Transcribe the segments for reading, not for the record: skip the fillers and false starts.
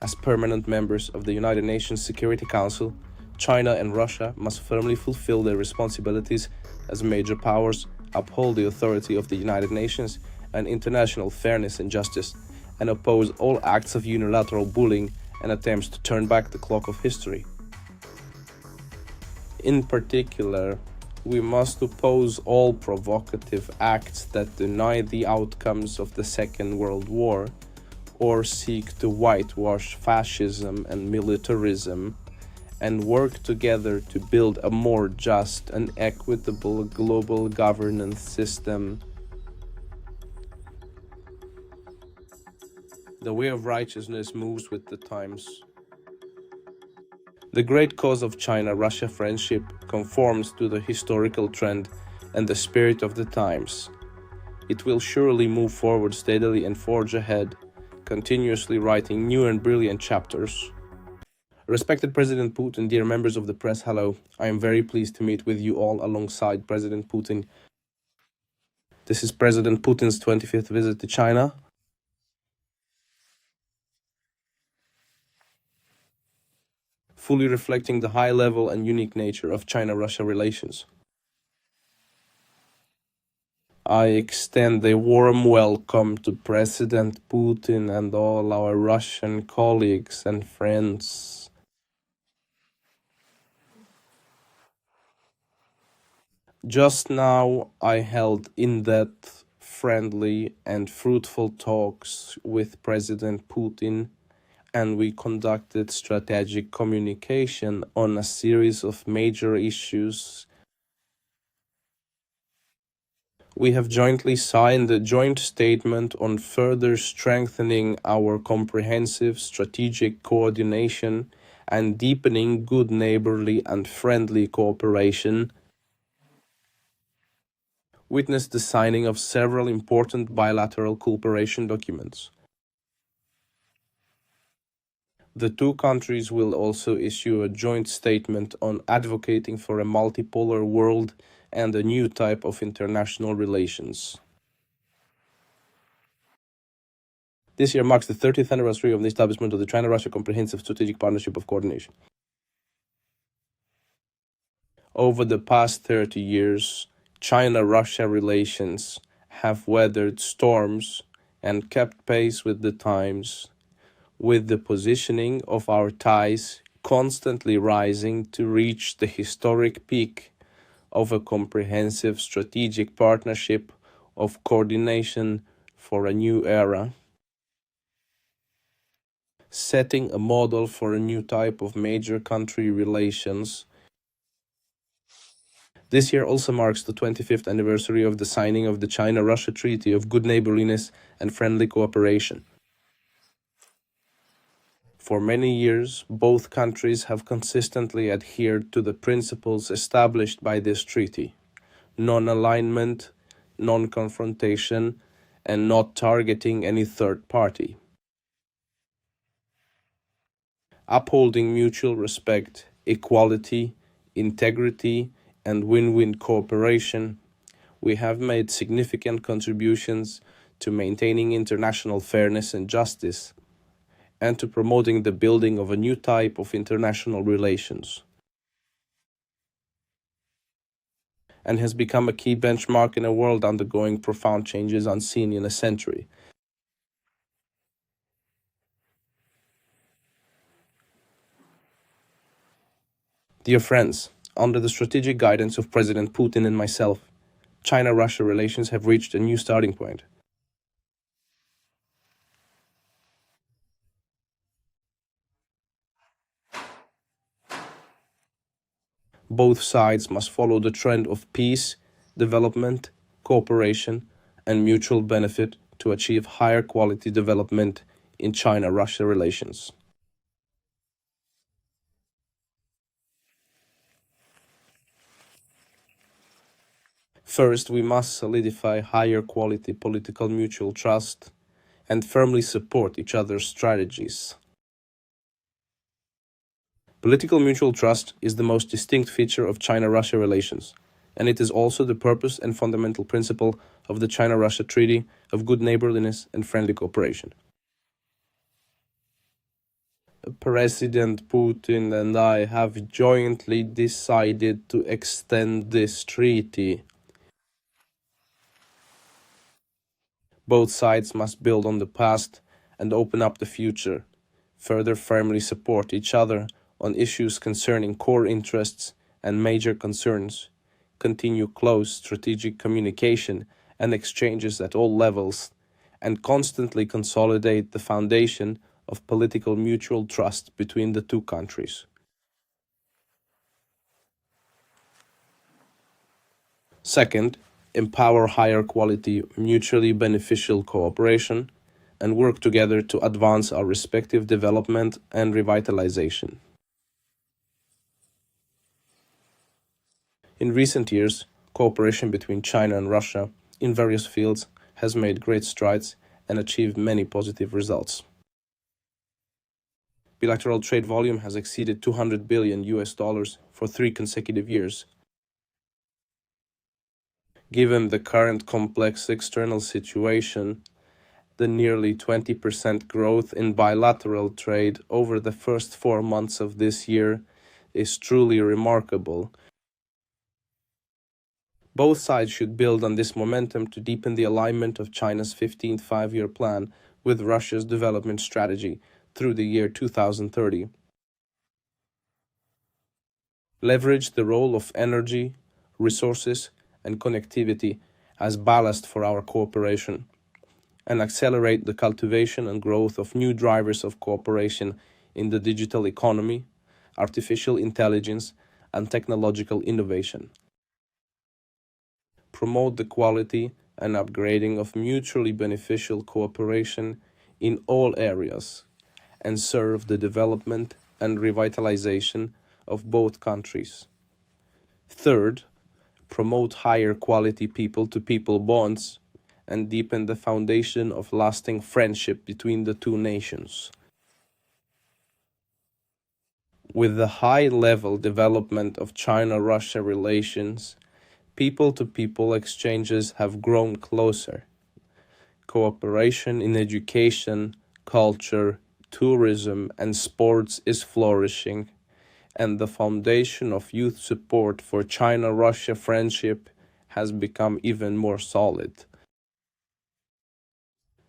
As permanent members of the United Nations Security Council, China and Russia must firmly fulfill their responsibilities as major powers, uphold the authority of the United Nations and international fairness and justice, and oppose all acts of unilateral bullying and attempts to turn back the clock of history. In particular, we must oppose all provocative acts that deny the outcomes of the Second World War or seek to whitewash fascism and militarism, and work together to build a more just and equitable global governance system. The way of righteousness moves with the times. The great cause of China-Russia friendship conforms to the historical trend and the spirit of the times. It will surely move forward steadily and forge ahead, continuously writing new and brilliant chapters. Respected President Putin, dear members of the press, hello. I am very pleased to meet with you all alongside President Putin. This is President Putin's 25th visit to China. Fully reflecting the high level and unique nature of China-Russia relations. I extend a warm welcome to President Putin and all our Russian colleagues and friends. Just now, I held in-depth, friendly and fruitful talks with President Putin, and we conducted strategic communication on a series of major issues. We have jointly signed a joint statement on further strengthening our comprehensive strategic coordination and deepening good neighborly and friendly cooperation. Witnessed the signing of several important bilateral cooperation documents. The two countries will also issue a joint statement on advocating for a multipolar world and a new type of international relations. This year marks the 30th anniversary of the establishment of the China-Russia Comprehensive Strategic Partnership of Coordination. Over the past 30 years, China-Russia relations have weathered storms and kept pace with the times, with the positioning of our ties constantly rising to reach the historic peak of a comprehensive strategic partnership of coordination for a new era, setting a model for a new type of major country relations. This year also marks the 25th anniversary of the signing of the China-Russia Treaty of Good Neighborliness and Friendly Cooperation. For many years, both countries have consistently adhered to the principles established by this treaty: non-alignment, non-confrontation, and not targeting any third party. Upholding mutual respect, equality, integrity, and win-win cooperation, we have made significant contributions to maintaining international fairness and justice, and to promoting the building of a new type of international relations, and has become a key benchmark in a world undergoing profound changes unseen in a century. Dear friends, under the strategic guidance of President Putin and myself, China-Russia relations have reached a new starting point. Both sides must follow the trend of peace, development, cooperation, and mutual benefit to achieve higher quality development in China-Russia relations. First, we must solidify higher quality political mutual trust and firmly support each other's strategies. Political mutual trust is the most distinct feature of China-Russia relations, and it is also the purpose and fundamental principle of the China-Russia Treaty of Good Neighborliness and Friendly Cooperation. President Putin and I have jointly decided to extend this treaty. Both sides must build on the past and open up the future, further firmly support each other on issues concerning core interests and major concerns, continue close strategic communication and exchanges at all levels, and constantly consolidate the foundation of political mutual trust between the two countries. Second, empower higher quality, mutually beneficial cooperation and work together to advance our respective development and revitalization. In recent years, cooperation between China and Russia in various fields has made great strides and achieved many positive results. Bilateral trade volume has exceeded $200 billion for 3 consecutive years. Given the current complex external situation, the nearly 20% growth in bilateral trade over the first 4 months of this year is truly remarkable. Both sides should build on this momentum to deepen the alignment of China's 15th five-year plan with Russia's development strategy through the year 2030. Leverage the role of energy, resources, and connectivity as ballast for our cooperation, and accelerate the cultivation and growth of new drivers of cooperation in the digital economy, artificial intelligence, and technological innovation. Promote the quality and upgrading of mutually beneficial cooperation in all areas, and serve the development and revitalization of both countries. Third, promote higher quality people-to-people bonds and deepen the foundation of lasting friendship between the two nations. With the high-level development of China-Russia relations, people-to-people exchanges have grown closer. Cooperation in education, culture, tourism, and sports is flourishing, and the foundation of youth support for China-Russia friendship has become even more solid.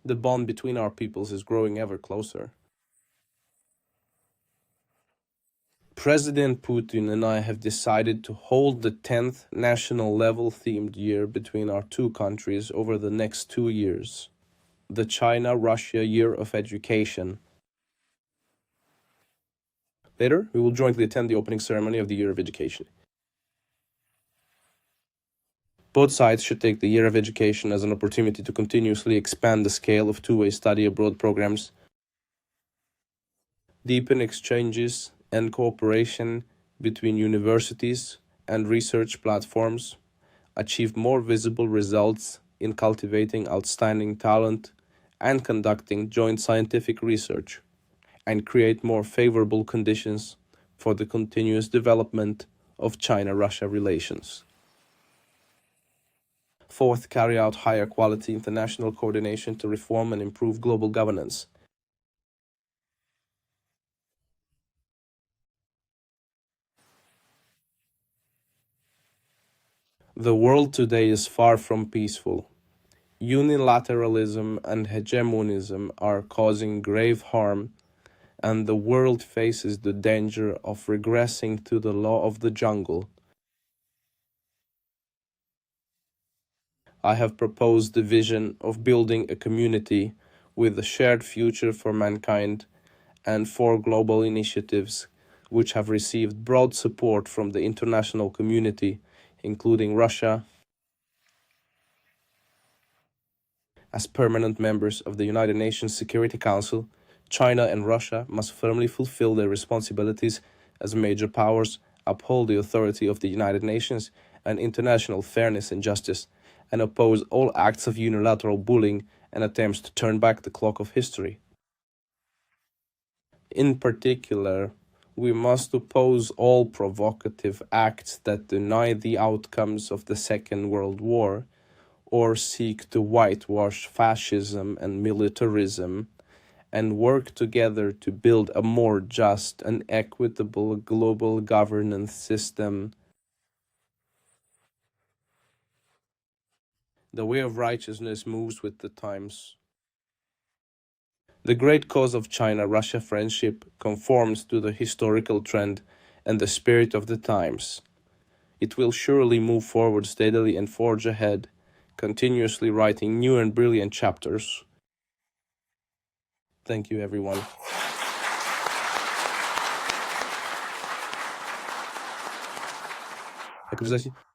The bond between our peoples is growing ever closer. President Putin and I have decided to hold the 10th national level themed year between our two countries over the next 2 years, the China-Russia Year of Education. Later, we will jointly attend the opening ceremony of the Year of Education. Both sides should take the Year of Education as an opportunity to continuously expand the scale of two-way study abroad programs, deepen exchanges and cooperation between universities and research platforms, achieve more visible results in cultivating outstanding talent and conducting joint scientific research, and create more favorable conditions for the continuous development of China-Russia relations. Fourth, carry out higher quality international coordination to reform and improve global governance. The world today is far from peaceful. Unilateralism and hegemonism are causing grave harm, and the world faces the danger of regressing to the law of the jungle. I have proposed the vision of building a community with a shared future for mankind and 4 global initiatives which have received broad support from the international community, including Russia. As permanent members of the United Nations Security Council, China and Russia must firmly fulfill their responsibilities as major powers, uphold the authority of the United Nations and international fairness and justice, and oppose all acts of unilateral bullying and attempts to turn back the clock of history. In particular, we must oppose all provocative acts that deny the outcomes of the Second World War or seek to whitewash fascism and militarism, and work together to build a more just and equitable global governance system. The way of righteousness moves with the times. The great cause of China-Russia friendship conforms to the historical trend and the spirit of the times. It will surely move forward steadily and forge ahead, continuously writing new and brilliant chapters. Thank you, everyone. Jak už